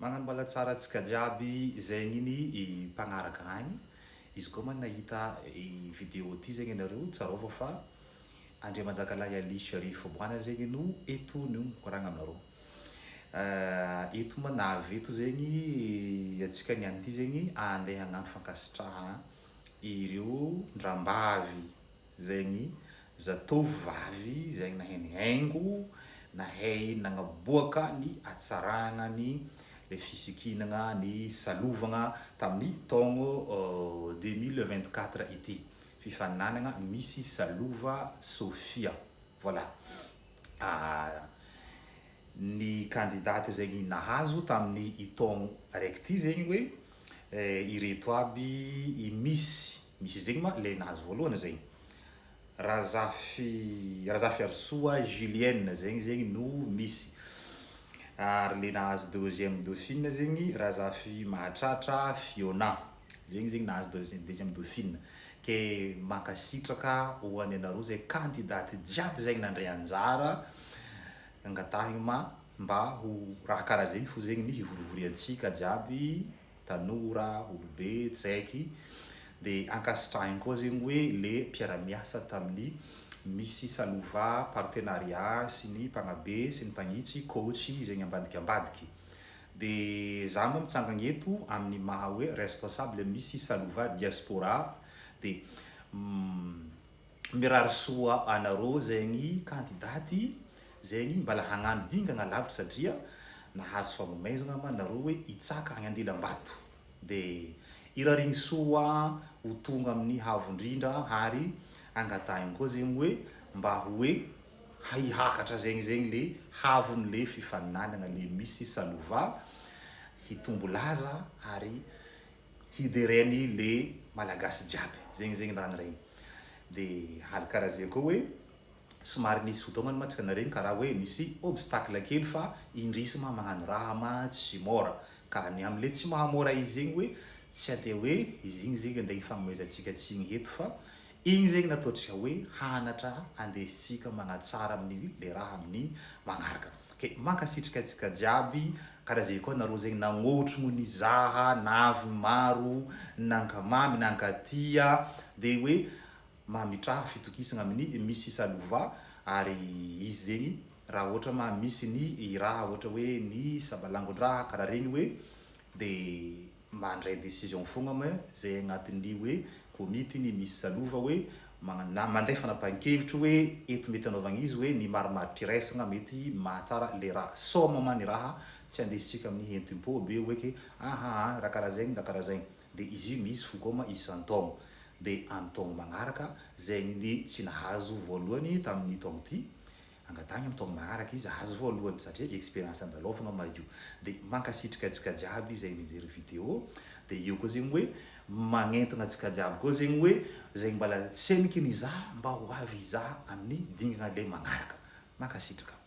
Magnambala tsara antsika jiaby zegny i mpagnaraka agny. Izy koa man nahita i vidéo ty zegny anareo tsarova fa Andriamanjakalahy Alisy Arivo Boana zegny no eto no mikoragna aminareo. Eto manavy eto zegny antsika niany ty zegny andeha hagnano fankasitrahana ireo ndram-bavy zegny zatovovavy zegny nahay haingo nahay nagnaboaka ny hatsarana ny le fisikinagna ny salovagna tamin'ny taogno 2024 ity fifaninanagna misy salova Sofia. Voilà. Ny candidaty zegny nahazo tamin'ny taogno araiky ty zegny hoe ireto aby i misy zegny ma le nahazo voalohany zegny Razafy Arsoa Julienne zegny no misy. Ary le nahazo deuxième dauphine zegny Razafy Mahatratra Fiona zegny nahazo deuxième dauphine. Ke mankasitraka ho an'ny anareo zay candidaty jiaby zegny nandray anjara angatahigny mba ho raha karaha zegny fô zegny ny hivorovoriantsika jiaby tanora olobe tsaiky. De ankasitrahiny koa zegny hoe le mpiara-miasa tamin'ny misy salova partenariat sy ny mpagnabe sy ny mpagnitsy coach zegny ambadiky. De za mba mitsangagna eto amin'ny maha hoe responsable misy salova diaspora. De mirary soa anareo zegny candidaty zegny mbala hagnano dingagna lavitra satria nahazo fanomezagna manareo hoe hitsaka agny Andilam-bato. De irarigny soa ho tonga amin'ny havondrindra ary angatahigny koa zegny hoe mba hoe hihakatra zegny le havon'le fifaninanagna le misy salova hitombo laza ary hidereny le malagasy jiaby zegny raha regny. De haly karaha zay koa hoe somary nisy fotoagna mantsika naregny karaha hoe misy obstacle kely fa indrisy magnano raha tsy mora ka ny am'le tsy mahamora izy zegny hoe tsy ade hoe izy igny zegny andeha hifanomezantsika tsigny eto fa igny zegny nataontsika hoe hanatra andesitsika magnatsara amin'ny le raha amin'ny magnaraka. Ke mankasitrika antsika jiaby karaha zay koa nareo zegny nagnôtrogno ny zaha navy maro nankamamy nankatia de hoe mamitraha fitokisagna amin'ny misy salova. Ary izy zegny raha ohatra misy ny raha ohatra hoe ny sabalangon-draha karaha regny hoe de mandray décision fogna zay agnatin'ny hoe komity ny misy salova hoe manday fanapahan-kevitra hoe eto mety anaovagna izy hoe ny marimaritra iraisagna mety mahatsara le raha soma ny raha tsy andesitsika amin'ny hentim-po be hoe ke raha karaha zegny da karaha zegny. De izy io misy fogoma isan-taogno. De amin'ny taogno magnaraka zegny ny tsy nahazo voalohany tamin'ny taogno ty angatahigny amin'ny taogno magnaraka izy ahazo voalohany satria expérience andalovagna madio. De mankasitrika antsika jiaby zay nijery vidéo. De io koa zegny hoe magnentana antsika jiaby koa zegny hoe zegny mbala tseniky ny za mba ho avy za amin'ny dingana le magnaraka. Mankasitraka.